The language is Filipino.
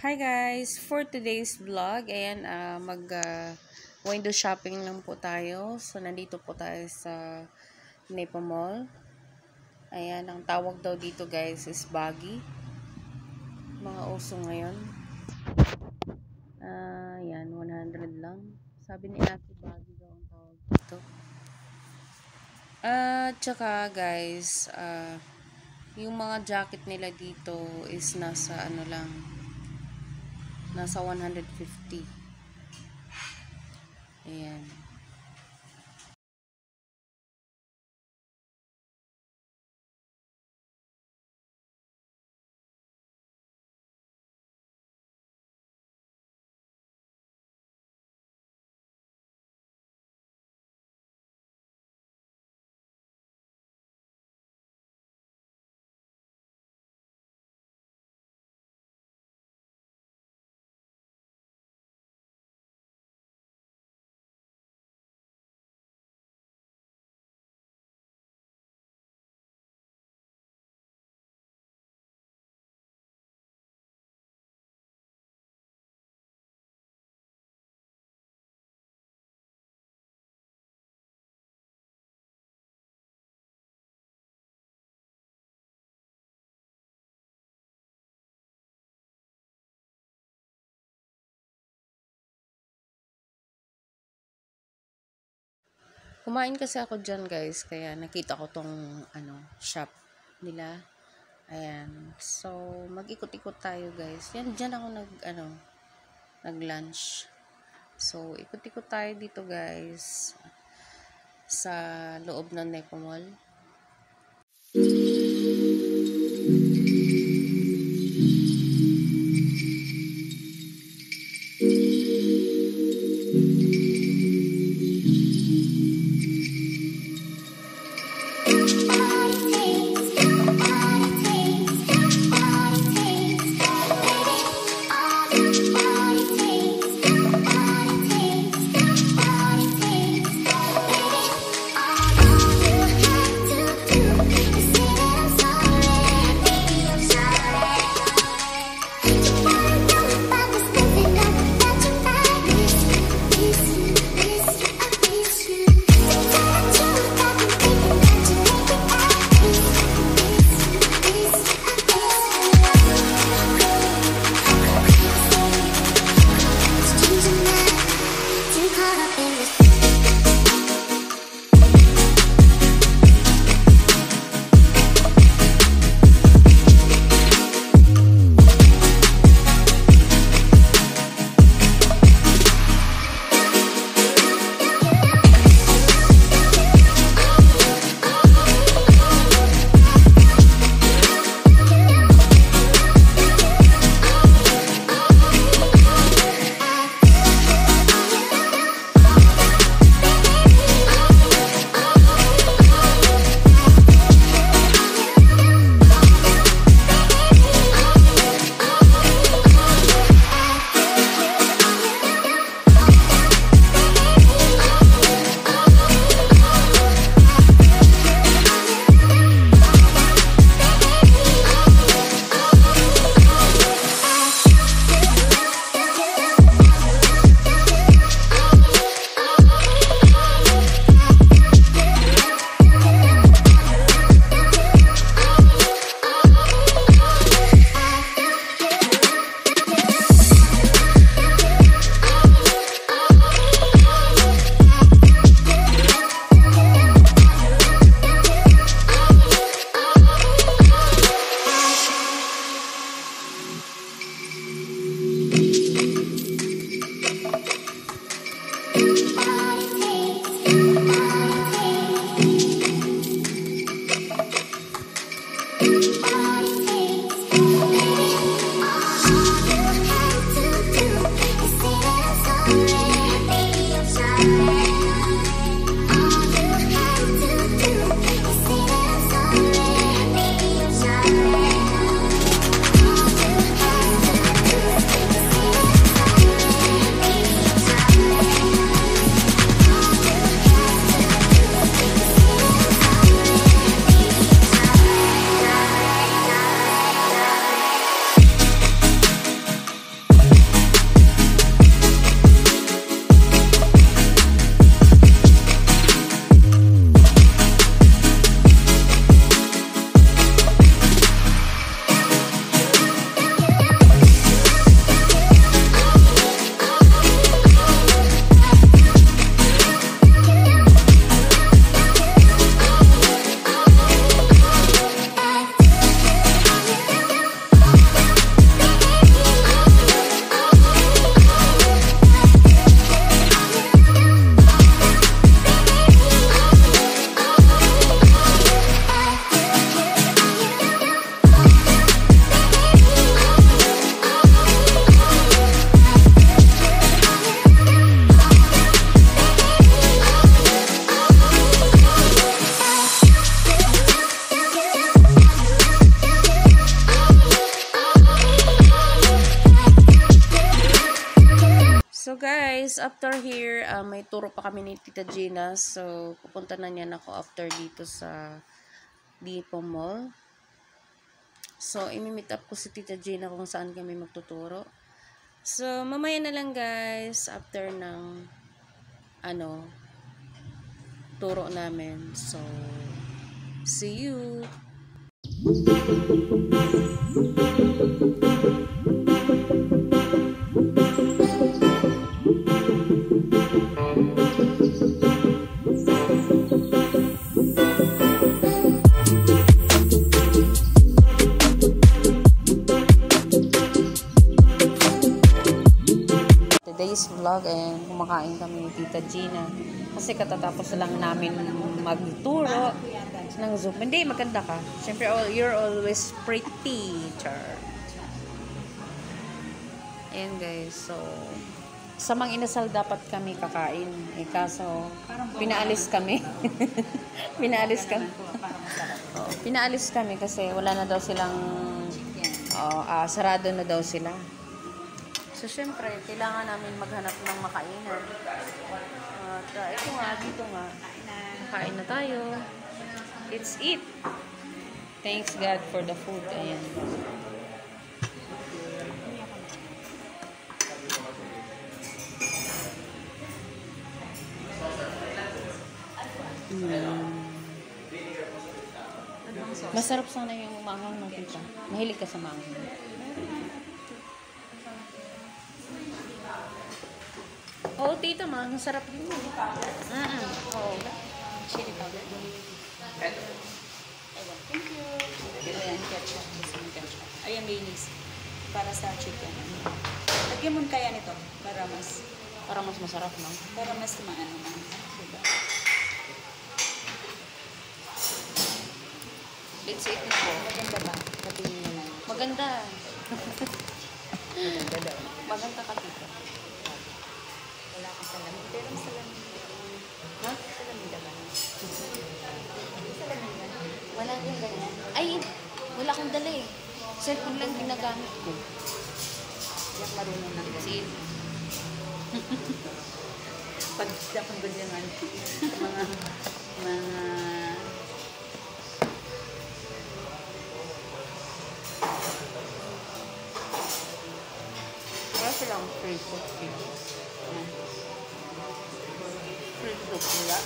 Hi guys! For today's vlog, ayan, window shopping lang po tayo. So, nandito po tayo sa Nepo Mall. Ayan, ang tawag daw dito guys is baggy. Mga uso ngayon. Ayan, 100 lang. Sabi ni Ate, baggy daw ang tawag dito. Tsaka guys, yung mga jacket nila dito is nasa ano lang, nasa 150. Ayan. Kumain kasi ako dyan guys, kaya nakita ko tong shop nila. Ayan. So, mag-ikot-ikot tayo guys. Yan, dyan ako nag-lunch. So, ikot-ikot tayo dito guys sa loob ng Nepo Mall. guys, after here, may turo pa kami ni Tita Gina. So, pupunta na niyan ako after dito sa Lipo Mall. So, imi-meet up ko si Tita Gina kung saan kami magtuturo. So, mamaya na lang guys, after ng turo namin. So, see you! Today's vlog, and kumakain kami ni Tita Gina kasi katatapos lang namin magturo ng Zoom. Hindi, maganda ka. Siyempre, you're always pretty, char. Ayan guys, so sa Mang Inasal dapat kami kakain. Kaso pinaalis kami. Pinaalis kami. Pinaalis kami kasi wala na daw silang sarado na daw sila. So, syempre, kailangan namin maghanap ng makainan. At ito nga, dito nga. Kain na tayo. Let's eat. Thanks God for the food. Ayan. Masarap sana yung manghang ng tita. Mahilig ka sa manghang. Oo, tita, masarap din yun. Oo. Chili powder. Thank you. Ayan, ketchup. Ayan, mayonnaise. Para sa chicken. Lagyan mo kaya nito. Para mas masarap, no? Para mas maano na. Diba? Let's eat na po. Maganda ba? Sabihin mo na. Maganda. Maganda daw. Maganda ka, tita. Wala kang salamin. Pero ang salamin. Ha? Salamin naman. Salamin naman. Wala din ganyan. Ay, wala akong dala eh. Cellphone lang ginagamit ko. Yak marunong ng Si pag dapat ganyan mga wala silang free food dito. Free food nila.